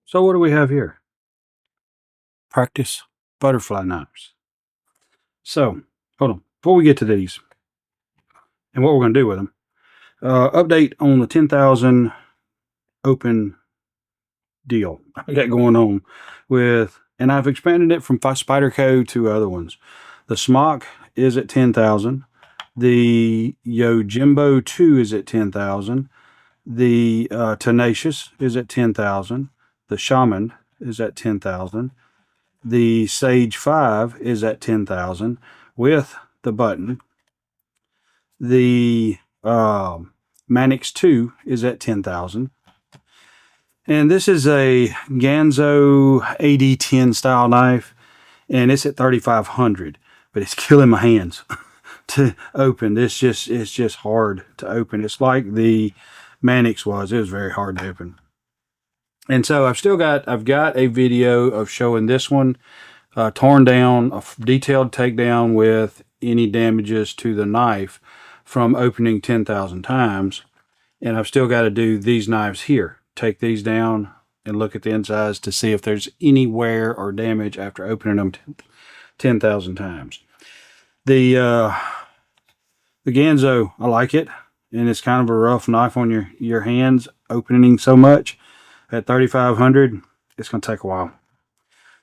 So what do we have here? Practice butterfly knives. So, hold on. Before we get to these and what we're going to do with them, update on the 10,000 open deal I got going on with, and I've expanded it from Spyderco to other ones. The Smock is at 10,000. The Yojimbo 2 is at 10,000. The Tenacious is at 10,000. The Shaman is at 10,000. The Sage 5 is at 10,000 with the button. The Manix 2 is at 10,000. And this is a Ganzo AD10 style knife, and it's at 3,500, but it's killing my hands to open. It's just hard to open. It's like the Manix was. It was very hard to open. And so I've got a video of showing this one torn down, a detailed takedown with any damages to the knife from opening 10,000 times. And I've still got to do these knives here. Take these down and look at the insides to see if there's any wear or damage after opening them 10,000 times. The Ganzo, I like it. And it's kind of a rough knife on your hands, opening so much. At 3,500, it's going to take a while.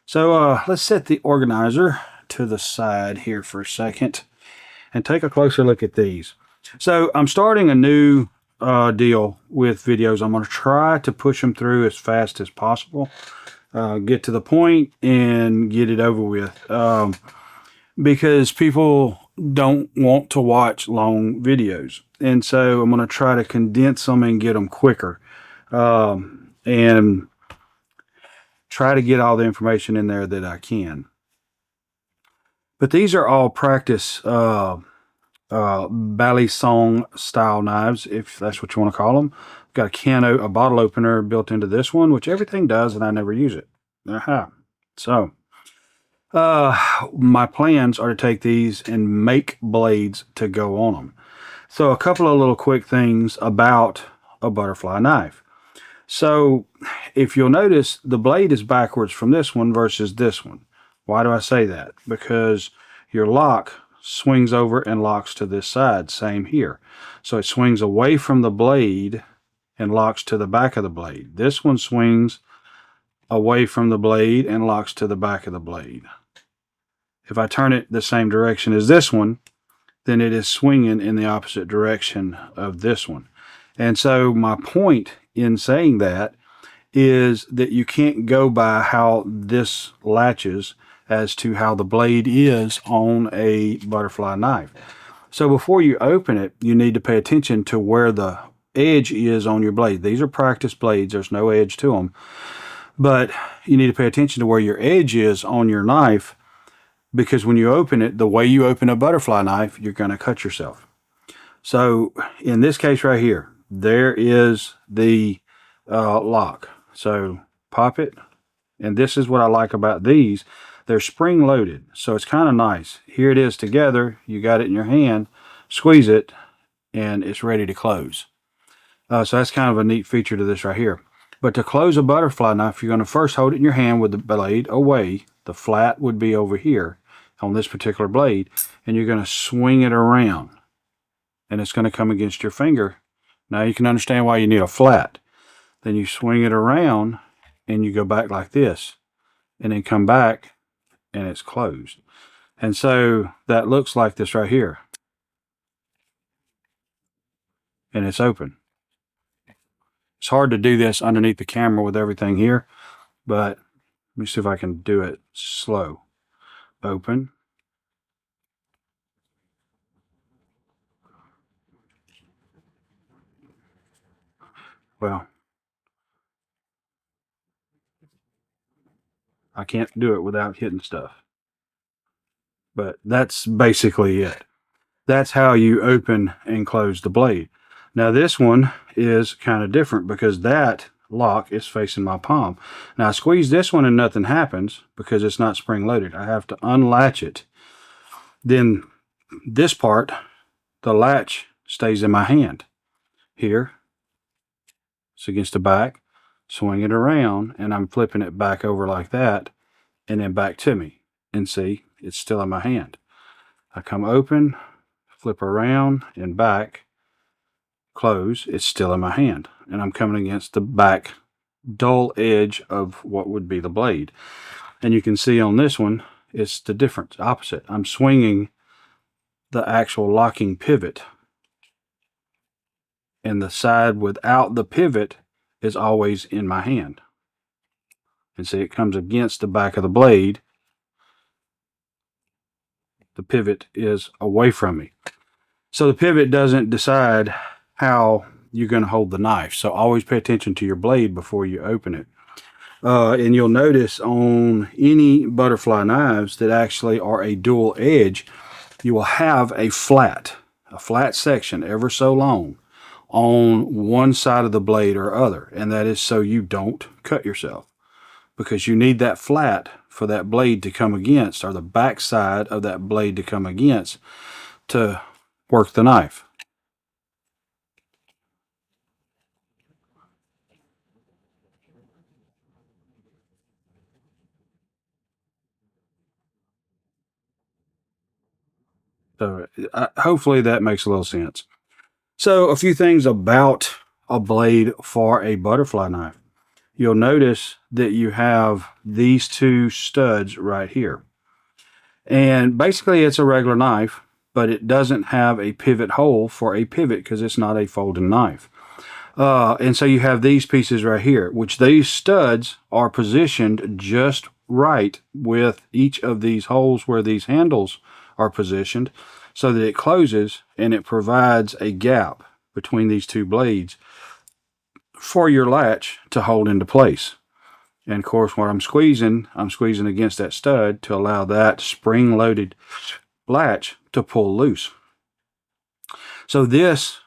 So let's set the organizer to the side here for a second and take a closer look at these. So I'm starting a new deal with videos. I'm going to try to push them through as fast as possible, get to the point and get it over with, because people don't want to watch long videos. And so I'm going to try to condense them and get them quicker. And try to get all the information in there that I can. But these are all practice balisong style knives, if that's what you want to call them. Got a bottle opener built into this one, which everything does, and I never use it. So my plans are to take these and make blades to go on them. So a couple of little quick things about a butterfly knife. So if you'll notice, the blade is backwards from this one versus this one. Why do I say that? Because your lock swings over and locks to this side. Same here. So it swings away from the blade and locks to the back of the blade. This one swings away from the blade and locks to the back of the blade. If I turn it the same direction as this one, then it is swinging in the opposite direction of this one. And so my point in saying that is that you can't go by how this latches as to how the blade is on a butterfly knife. So before you open it, you need to pay attention to where the edge is on your blade. These are practice blades. There's no edge to them. But you need to pay attention to where your edge is on your knife, because when you open it, the way you open a butterfly knife, you're going to cut yourself. So in this case right here, there is the lock. So pop it, and this is what I like about these. They're spring loaded, so it's kind of nice. Here it is together. You got it in your hand, squeeze it, and it's ready to close. So that's kind of a neat feature to this right here. But to close a butterfly knife, you're going to first hold it in your hand with the blade away. The flat would be over here on this particular blade, and you're going to swing it around, and it's going to come against your finger. Now you can understand why you need a flat. Then you swing it around and you go back like this, and then come back and it's closed. And so that looks like this right here. And it's open. It's hard to do this underneath the camera with everything here, but let me see if I can do it slow. Open. Well, I can't do it without hitting stuff. But that's basically it. That's how you open and close the blade. Now this one is kind of different because that lock is facing my palm. Now I squeeze this one and nothing happens because it's not spring loaded. I have to unlatch it. Then this part, the latch stays in my hand. Here, it's against the back. swing it around, and I'm flipping it back over like that, and then back to me. And see, it's still in my hand. I come open, flip around and back, close, it's still in my hand. And I'm coming against the back dull edge of what would be the blade. And you can see on this one, it's the difference, opposite. I'm swinging the actual locking pivot, and the side without the pivot is always in my hand. And see, it comes against the back of the blade. The pivot is away from me. So the pivot doesn't decide how you're going to hold the knife. So always pay attention to your blade before you open it. And you'll notice on any butterfly knives that actually are a dual edge, you will have a flat section ever so long on one side of the blade or other. And that is so you don't cut yourself, because you need that flat for that blade to come against, or the back side of that blade to come against, to work the knife. So hopefully that makes a little sense. So a few things about a blade for a butterfly knife. You'll notice that you have these two studs right here. And basically it's a regular knife, but it doesn't have a pivot hole for a pivot because it's not a folding knife. And so you have these pieces right here, which these studs are positioned just right with each of these holes where these handles are positioned, so that it closes and it provides a gap between these two blades for your latch to hold into place. And of course, when I'm squeezing against that stud to allow that spring-loaded latch to pull loose. So this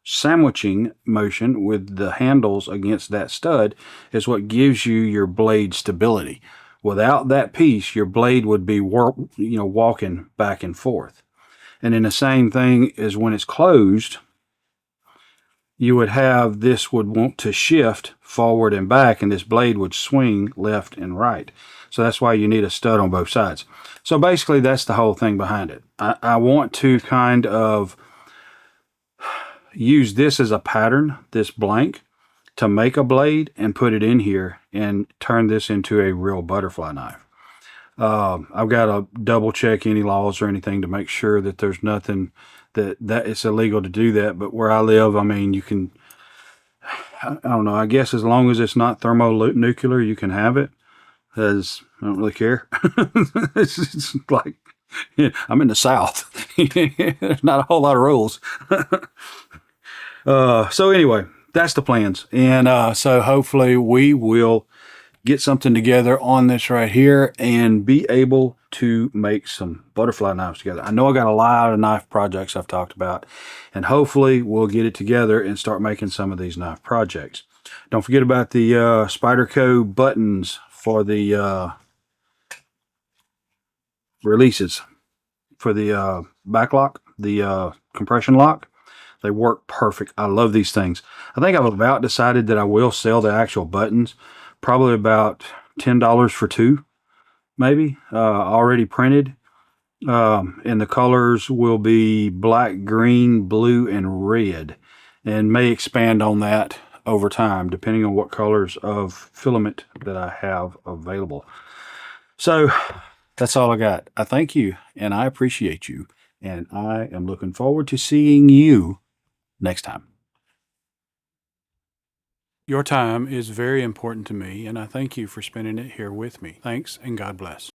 sandwiching motion with the handles against that stud is what gives you your blade stability. Without that piece, your blade would be walking back and forth. And then the same thing is when it's closed, you would have this would want to shift forward and back, and this blade would swing left and right. So that's why you need a stud on both sides. So basically that's the whole thing behind it. I want to kind of use this as a pattern, this blank, to make a blade and put it in here and turn this into a real butterfly knife. I've got to double check any laws or anything to make sure that there's nothing that it's illegal to do that. But where I live, I mean, you can, I don't know, I guess as long as it's not thermonuclear, you can have it, because I don't really care. It's like, I'm in the South. There's not a whole lot of rules. So anyway, that's the plans. And so hopefully we will get something together on this right here and be able to make some butterfly knives together. I know I got a lot of knife projects I've talked about, and hopefully we'll get it together and start making some of these knife projects. Don't forget about the Spyderco buttons for the releases, for the back lock, the compression lock. They work perfect. I love these things. I think I've about decided that I will sell the actual buttons, probably about $10 for two, maybe, already printed. And the colors will be black, green, blue, and red, and may expand on that over time, depending on what colors of filament that I have available. So that's all I got. I thank you, and I appreciate you, and I am looking forward to seeing you next time. Your time is very important to me, and I thank you for spending it here with me. Thanks, and God bless.